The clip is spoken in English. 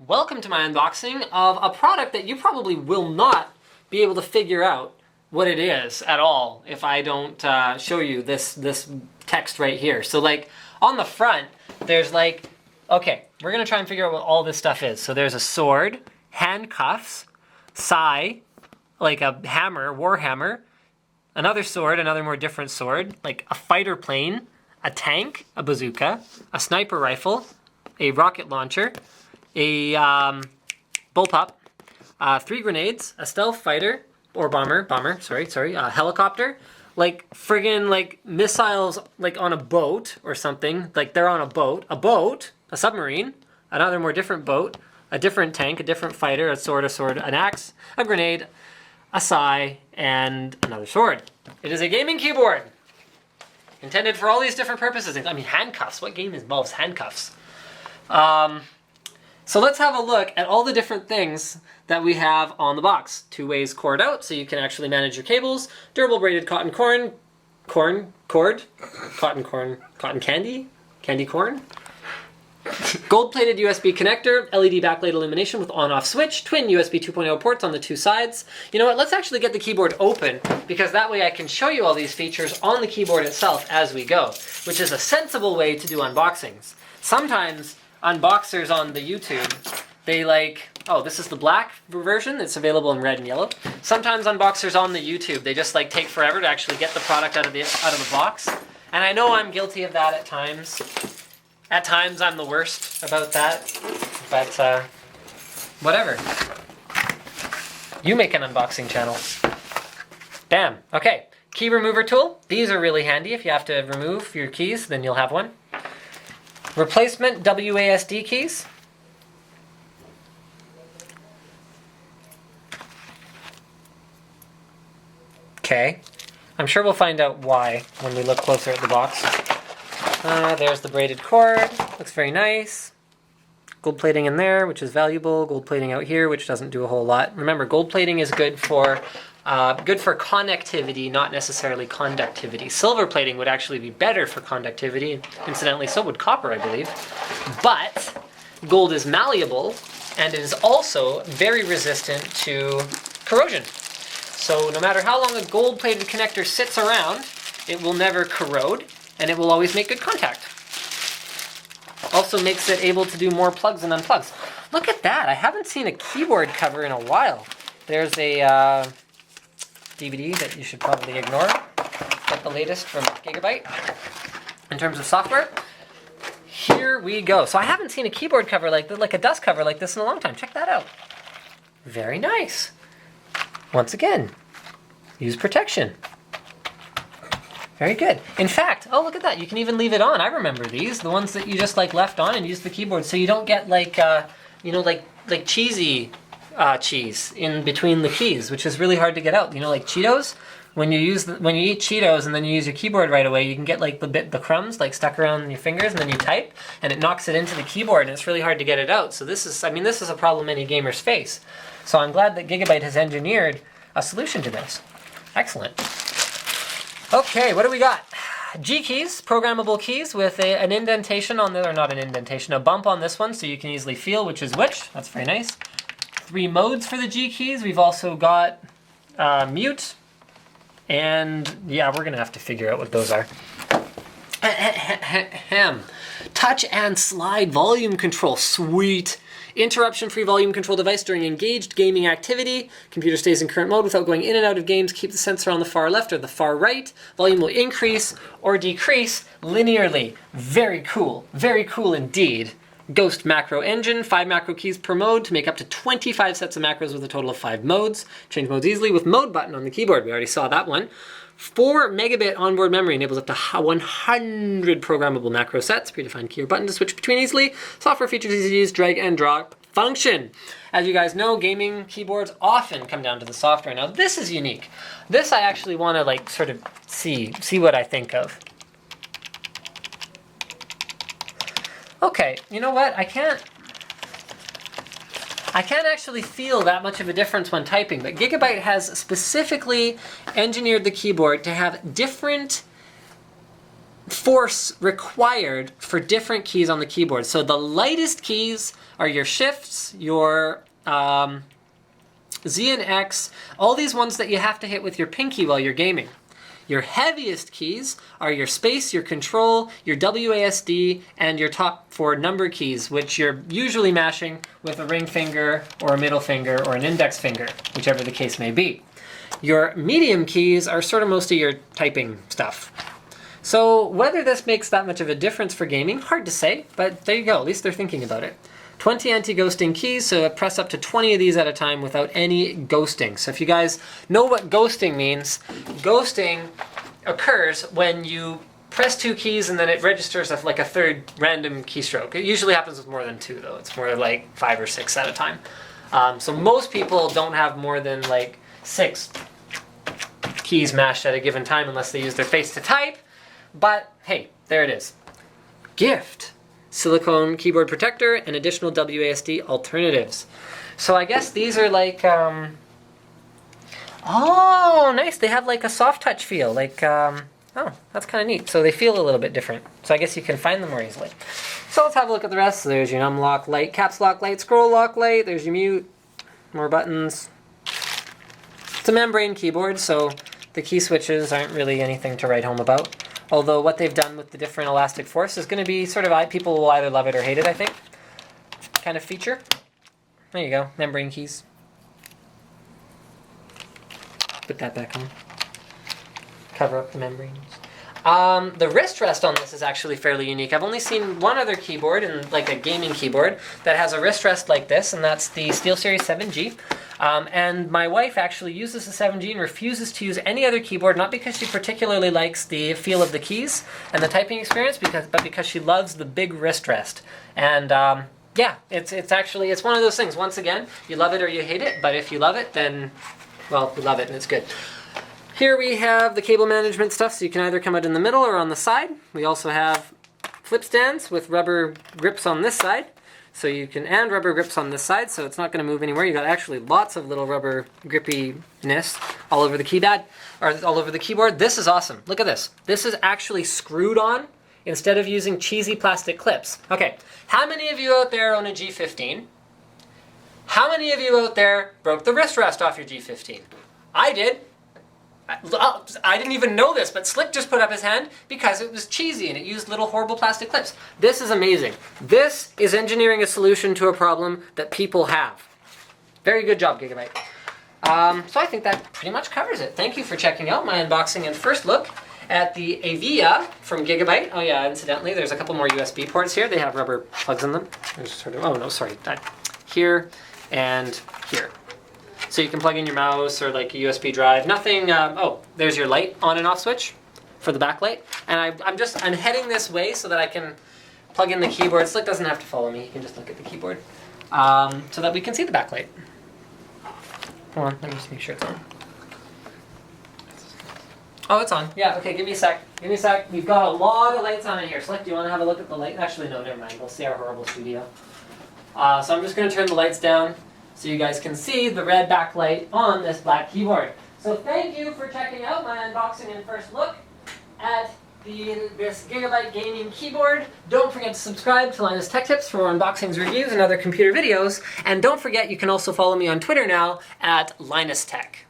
Welcome to my unboxing of a product that you probably will not be able to figure out what it is at all if I don't show you this text right here. So like on the front, there's like, okay, we're gonna try and figure out what all this stuff is. So there's a sword, handcuffs, sai, like a hammer, war hammer, another sword, another more different sword, like a fighter plane, a tank, a bazooka, a sniper rifle, a rocket launcher, a bullpup, 3 grenades, a stealth fighter, or bomber, a helicopter, like friggin' like missiles like on a boat or something, like they're on a boat, a submarine, another more different boat, a different tank, a different fighter, a sword, an axe, a grenade, a sai, and another sword. It is a gaming keyboard intended for all these different purposes. I mean, handcuffs. What game involves handcuffs? So let's have a look at all the different things that we have on the box. 2 ways cord out, so you can actually manage your cables. Durable braided cotton candy corn. Gold-plated USB connector, LED backlight illumination with on-off switch, twin USB 2.0 ports on the 2 sides. You know what, let's actually get the keyboard open, because that way I can show you all these features on the keyboard itself as we go, which is a sensible way to do unboxings. Sometimes unboxers on the YouTube, they like, oh, this is the black version, it's available in red and yellow. Sometimes unboxers on the YouTube, they just like take forever to actually get the product out of the box. And I know I'm guilty of that at times. At times I'm the worst about that, but whatever. You make an unboxing channel. Bam, okay. Key remover tool. These are really handy if you have to remove your keys, then you'll have one. Replacement WASD keys. Okay, I'm sure we'll find out why when we look closer at the box. There's the braided cord, looks very nice. Gold plating in there, which is valuable. Gold plating out here, which doesn't do a whole lot. Remember, gold plating is good for connectivity, not necessarily conductivity. Silver plating would actually be better for conductivity. Incidentally, so would copper, I believe. But gold is malleable, and it is also very resistant to corrosion. So no matter how long a gold-plated connector sits around, it will never corrode, and it will always make good contact. Also makes it able to do more plugs and unplugs. Look at that, I haven't seen a keyboard cover in a while. There's a DVD that you should probably ignore. Get the latest from Gigabyte. In terms of software, here we go. So I haven't seen a keyboard cover like a dust cover like this in a long time. Check that out. Very nice. Once again, use protection. Very good. In fact, oh look at that, you can even leave it on. I remember these, the ones that you just like left on and use the keyboard so you don't get like, you know, like cheesy cheese in between the keys, which is really hard to get out. You know, like Cheetos, when you eat Cheetos and then you use your keyboard right away, you can get like the crumbs like stuck around your fingers, and then you type and it knocks it into the keyboard and it's really hard to get it out. So this is, I mean, this is a problem many gamers face. So I'm glad that Gigabyte has engineered a solution to this. Excellent. Okay, what do we got? G keys, programmable keys with an indentation on the, or not an indentation, a bump on this one so you can easily feel which is which. That's very nice. 3 modes for the G keys. We've also got mute, and yeah, we're gonna have to figure out what those are. Touch and slide volume control, sweet. Interruption-free volume control device during engaged gaming activity. Computer stays in current mode without going in and out of games. Keep the sensor on the far left or the far right. Volume will increase or decrease linearly. Very cool indeed. Ghost macro engine, 5 macro keys per mode to make up to 25 sets of macros with a total of 5 modes. Change modes easily with mode button on the keyboard. We already saw that one. 4 megabit onboard memory enables up to 100 programmable macro sets. Predefined key or button to switch between easily. Software features easy to use, drag and drop function. As you guys know, gaming keyboards often come down to the software. Now this is unique. This I actually want to like sort of see what I think of. Okay, you know what? I can't actually feel that much of a difference when typing, but Gigabyte has specifically engineered the keyboard to have different force required for different keys on the keyboard. So the lightest keys are your shifts, your Z and X, all these ones that you have to hit with your pinky while you're gaming. Your heaviest keys are your space, your control, your WASD, and your top 4 number keys, which you're usually mashing with a ring finger or a middle finger or an index finger, whichever the case may be. Your medium keys are sort of most of your typing stuff. So whether this makes that much of a difference for gaming, hard to say, but there you go, at least they're thinking about it. 20 anti-ghosting keys, so press up to 20 of these at a time without any ghosting. So if you guys know what ghosting means, ghosting occurs when you press 2 keys and then it registers as like a third random keystroke. It usually happens with more than 2 though. It's more like 5 or 6 at a time. So most people don't have more than like 6 keys mashed at a given time unless they use their face to type. But hey, there it is. Gift. Silicone keyboard protector and additional WASD alternatives. So I guess these are like, oh, nice. They have like a soft touch feel. Like, oh, that's kind of neat. So they feel a little bit different. So I guess you can find them more easily. So let's have a look at the rest. So there's your num lock light, caps lock light, scroll lock light. There's your mute, more buttons. It's a membrane keyboard, so the key switches aren't really anything to write home about. Although what they've done with the different elastic force is going to be sort of, people will either love it or hate it, I think, kind of feature. There you go, membrane keys. Put that back on. Cover up the membranes. The wrist rest on this is actually fairly unique. I've only seen one other keyboard, like a gaming keyboard, that has a wrist rest like this, and that's the SteelSeries 7G. And my wife actually uses the 7G and refuses to use any other keyboard, not because she particularly likes the feel of the keys and the typing experience, but because she loves the big wrist rest. And yeah, it's one of those things. Once again, you love it or you hate it, but if you love it, then, well, you love it and it's good. Here we have the cable management stuff, so you can either come out in the middle or on the side. We also have flip stands with rubber grips on this side. So you can, and rubber grips on this side, so it's not going to move anywhere. You got actually lots of little rubber grippiness all over the keypad, or all over the keyboard. This is awesome. Look at this. This is actually screwed on instead of using cheesy plastic clips. Okay, how many of you out there own a G15? How many of you out there broke the wrist rest off your G15? I did. I didn't even know this, but Slick just put up his hand because it was cheesy and it used little horrible plastic clips. This is amazing. This is engineering a solution to a problem that people have. Very good job, Gigabyte. So I think that pretty much covers it. Thank you for checking out my unboxing and first look at the Aivia from Gigabyte. Oh yeah, incidentally, there's a couple more USB ports here. They have rubber plugs in them. There's sort of, oh no, sorry, here and here. So you can plug in your mouse or like a USB drive. Nothing, oh, there's your light on and off switch for the backlight. And I'm heading this way so that I can plug in the keyboard. Slick doesn't have to follow me, he can just look at the keyboard. So that we can see the backlight. Hold on, let me just make sure it's on. Oh, it's on. Yeah, okay, give me a sec. Give me a sec. We've got a lot of lights on in here. Slick, do you want to have a look at the light? Actually, no, never mind. We'll see our horrible studio. So I'm just going to turn the lights down so you guys can see the red backlight on this black keyboard. So thank you for checking out my unboxing and first look at this Gigabyte gaming keyboard. Don't forget to subscribe to Linus Tech Tips for more unboxings, reviews, and other computer videos. And don't forget, you can also follow me on Twitter now at Linus Tech.